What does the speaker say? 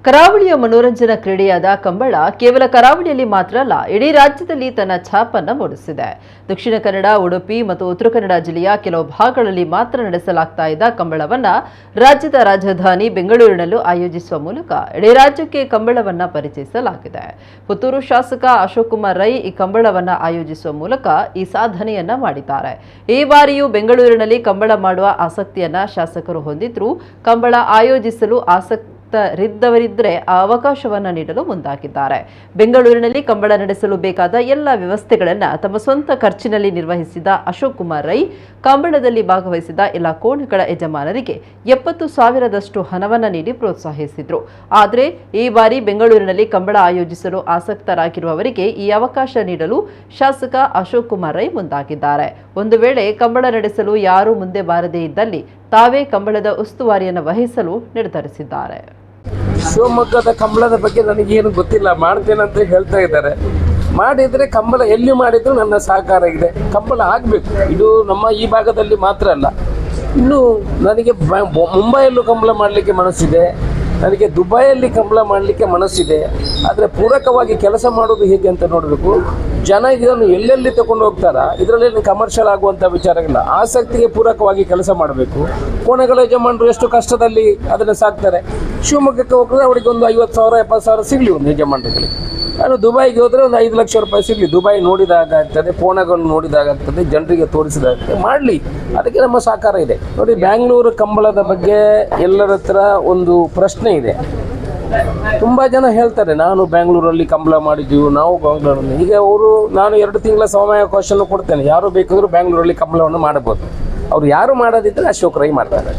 ಕರಾವಳಿಯ ಮನೋರಂಜನಾ ಕ್ರೀಡೆಯಾದ ಕಂಬಳ ಕೇವಲ ಕರಾವಳಿಯಲ್ಲಿ ಮಾತ್ರ ಅಲ್ಲ, ಇಡೀ ರಾಜ್ಯದಲ್ಲಿ ತನ್ನ ಛಾಪನ್ನು ಮೂಡಿಸಿದೆ. ದಕ್ಷಿಣ ಕನ್ನಡ, ಉಡುಪಿ ಮತ್ತು ಉತ್ತರ ಕನ್ನಡ ಜಿಲ್ಲೆಯ ಕೆಲವು ಭಾಗಗಳಲ್ಲಿ ಮಾತ್ರ ನಡೆಸಲಾಗ್ತಾ ಇದ್ದ ಕಂಬಳವನ್ನ ರಾಜ್ಯದ ರಾಜಧಾನಿ ಬೆಂಗಳೂರಿನಲ್ಲೂ ಆಯೋಜಿಸುವ ಮೂಲಕ ಇಡೀ ರಾಜ್ಯಕ್ಕೆ ಕಂಬಳವನ್ನ ಪರಿಚಯಿಸಲಾಗಿದೆ. ಪುತ್ತೂರು ಶಾಸಕ ಅಶೋಕ್ ಕುಮಾರ್ ರೈ ಈ ಕಂಬಳವನ್ನ ಆಯೋಜಿಸುವ ಮೂಲಕ ಈ ಸಾಧನೆಯನ್ನ ಮಾಡಿದ್ದಾರೆ. ಈ ಬಾರಿಯೂ ಬೆಂಗಳೂರಿನಲ್ಲಿ ಕಂಬಳ ಮಾಡುವ ಆಸಕ್ತಿಯನ್ನ ಶಾಸಕರು ಹೊಂದಿದ್ರು. ಕಂಬಳ ಆಯೋಜಿಸಲು ರಿದ್ದವರಿದ್ದರೆ ಆ ಅವಕಾಶವನ್ನು ನೀಡಲು ಮುಂದಾಗಿದ್ದಾರೆ. ಬೆಂಗಳೂರಿನಲ್ಲಿ ಕಂಬಳ ನಡೆಸಲು ಬೇಕಾದ ಎಲ್ಲ ವ್ಯವಸ್ಥೆಗಳನ್ನು ತಮ್ಮ ಸ್ವಂತ ಖರ್ಚಿನಲ್ಲಿ ನಿರ್ವಹಿಸಿದ ಅಶೋಕ್ ಕುಮಾರ್ ರೈ ಕಂಬಳದಲ್ಲಿ ಭಾಗವಹಿಸಿದ ಎಲ್ಲ ಕೋಣಗಳ ಯಜಮಾನರಿಗೆ 70,000ದಷ್ಟು ಹಣವನ್ನು ನೀಡಿ ಪ್ರೋತ್ಸಾಹಿಸಿದ್ರು. ಆದರೆ ಈ ಬಾರಿ ಬೆಂಗಳೂರಿನಲ್ಲಿ ಕಂಬಳ ಆಯೋಜಿಸಲು ಆಸಕ್ತರಾಗಿರುವವರಿಗೆ ಈ ಅವಕಾಶ ನೀಡಲು ಶಾಸಕ ಅಶೋಕ್ ಕುಮಾರ್ ರೈ ಮುಂದಾಗಿದ್ದಾರೆ. ಒಂದು ವೇಳೆ ಕಂಬಳ ನಡೆಸಲು ಯಾರೂ ಮುಂದೆ ಬಾರದೇ ಇದ್ದಲ್ಲಿ ತಾವೇ ಕಂಬಳದ ಉಸ್ತುವಾರಿಯನ್ನು ವಹಿಸಲು ನಿರ್ಧರಿಸಿದ್ದಾರೆ. ಶಿವಮೊಗ್ಗದ ಕಂಬಳದ ಬಗ್ಗೆ ನನಗೇನು ಗೊತ್ತಿಲ್ಲ, ಮಾಡ್ತೇನೆ ಅಂತ ಹೇಳ್ತಾ ಇದ್ದಾರೆ. ಮಾಡಿದರೆ ಕಂಬಳ ಎಲ್ಲಿ ಮಾಡಿದ್ರು ನನ್ನ ಸಹಕಾರ ಇದೆ. ಕಂಬಳ ಆಗಬೇಕು. ಇದು ನಮ್ಮ ಈ ಭಾಗದಲ್ಲಿ ಮಾತ್ರ ಅಲ್ಲ, ಇನ್ನು ನನಗೆ ಮುಂಬೈಯಲ್ಲೂ ಕಂಬಳ ಮಾಡಲಿಕ್ಕೆ ಮನಸ್ಸಿದೆ, ನನಗೆ ದುಬೈಯಲ್ಲಿ ಕಂಬಳ ಮಾಡಲಿಕ್ಕೆ ಮನಸ್ಸಿದೆ. ಆದರೆ ಪೂರಕವಾಗಿ ಕೆಲಸ ಮಾಡೋದು ಹೇಗೆ ಅಂತ ನೋಡಬೇಕು. ಜನ ಇದನ್ನು ಎಲ್ಲೆಲ್ಲಿ ತಗೊಂಡು ಹೋಗ್ತಾರಾ, ಇದರಲ್ಲಿ ಕಮರ್ಷಿಯಲ್ ಆಗುವಂಥ ವಿಚಾರಗಳಿಲ್ಲ. ಆಸಕ್ತಿಗೆ ಪೂರಕವಾಗಿ ಕೆಲಸ ಮಾಡಬೇಕು. ಕೋಣಗಳ ಯಜಮಾನರು ಎಷ್ಟು ಕಷ್ಟದಲ್ಲಿ ಅದನ್ನು ಸಾಕ್ತಾರೆ. ಶಿವಮೊಗ್ಗಕ್ಕೆ ಹೋಗಿದ್ರೆ ಅವರಿಗೆ ಒಂದು 50,000 70,000 ಸಿಗಲಿ ಒಂದು ಯಜಮಾನರುಗಳಿಗೆ. ನಾನು ದುಬೈಗೆ ಹೋದರೆ ಒಂದು 5 ಲಕ್ಷ ರೂಪಾಯಿ ಸಿಗಲಿ. ದುಬೈ ನೋಡಿದಾಗ ಆಗ್ತದೆ, ಕೋಣಗಳನ್ನು ನೋಡಿದಾಗ ಆಗ್ತದೆ, ಜನರಿಗೆ ತೋರಿಸಿದಾಗ್ತದೆ. ಮಾಡಲಿ, ಅದಕ್ಕೆ ನಮ್ಮ ಸಹಕಾರ ಇದೆ. ನೋಡಿ, ಬ್ಯಾಂಗ್ಳೂರು ಕಂಬಳದ ಬಗ್ಗೆ ಎಲ್ಲರ ಹತ್ರ ಒಂದು ಪ್ರಶ್ನೆ ಇದೆ. ತುಂಬ ಜನ ಹೇಳ್ತಾರೆ, ನಾನು ಬ್ಯಾಂಗ್ಳೂರಲ್ಲಿ ಕಂಬಳ ಮಾಡಿದ್ದೀವಿ, ನಾವು ಬೆಂಗಳೂರಲ್ಲಿ. ಈಗ ನಾನು 2 ತಿಂಗಳ ಸಮಯಾವಕಾಶವನ್ನು ಕೊಡ್ತೇನೆ. ಯಾರು ಬೇಕಾದರೂ ಬ್ಯಾಂಗ್ಳೂರಲ್ಲಿ ಕಂಬಳವನ್ನು ಮಾಡಬಹುದು. ಅವ್ರು ಯಾರು ಮಾಡೋದಿದ್ದರೆ ಅಶೋಕ್ ರೈ ಮಾಡ್ತಾರೆ.